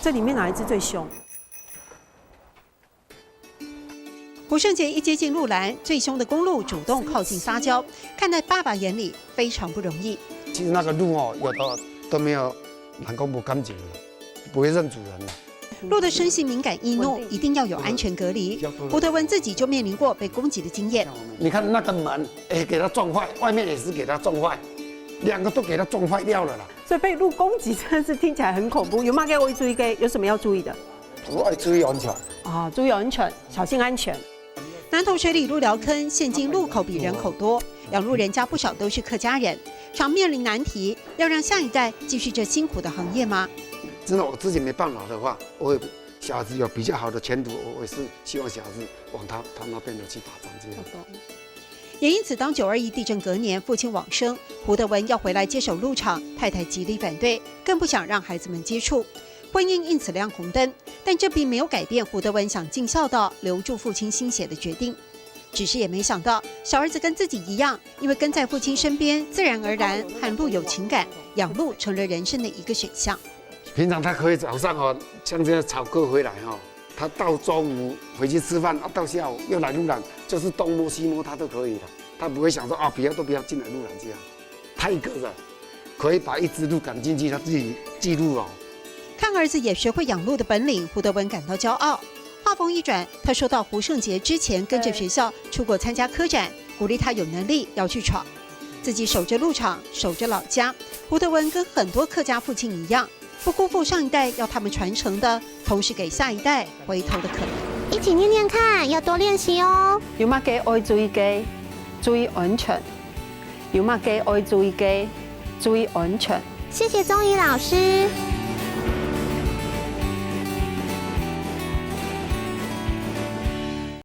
这里面哪一只最凶？胡胜杰一接近路拦，最凶的公鹿主动靠近撒娇，看在爸爸眼里非常不容易。其实那个鹿哦，有的都没有人工不干净的，不会认主人的。鹿的生性敏感易怒，一定要有安全隔离。胡德文自己就面临过被攻击的经验。你看那个门，给它撞坏，外面也是给它撞坏，2个都给它撞坏掉了啦。所以被鹿攻击真的是听起来很恐怖。有吗？给我注意给有什么要注意的？我要注意安全啊，注意安全，小心安全。南投水里鹿寮坑，现今鹿口比人口多，养鹿人家不少都是客家人，常面临难题，要让下一代继续这辛苦的行业吗？真的，我自己没办法的话，我也小孩子有比较好的前途，我也是希望小孩子往他那边的去发展这样。也因此，当921地震隔年父亲往生，胡德文要回来接手鹿场，太太极力反对，更不想让孩子们接触。婚姻因此亮红灯，但这并没有改变胡德文想尽孝道、留住父亲心血的决定。只是也没想到，小儿子跟自己一样，因为跟在父亲身边，自然而然和鹿有情感，养鹿成了人生的一个选项。平常他可以早上像这样草割回来他到中午回去吃饭，到下午又来鹿栏，就是东摸西摸他都可以的，他不会想说不要进来鹿栏这样。他一个人可以把一只鹿赶进去，他自己记录看儿子也学会养鹿的本领，胡德文感到骄傲。话锋一转，他说到胡胜杰之前跟着学校出国参加科展，鼓励他有能力要去闯，自己守着鹿场，守着老家。胡德文跟很多客家父亲一样，不辜负上一代要他们传承的，同时给下一代回头的可能。一起念念看，要多练习哦。有吗？给爱注意嘅，注意安全。有吗？给爱注意嘅，注意安全。谢谢宗仪老师。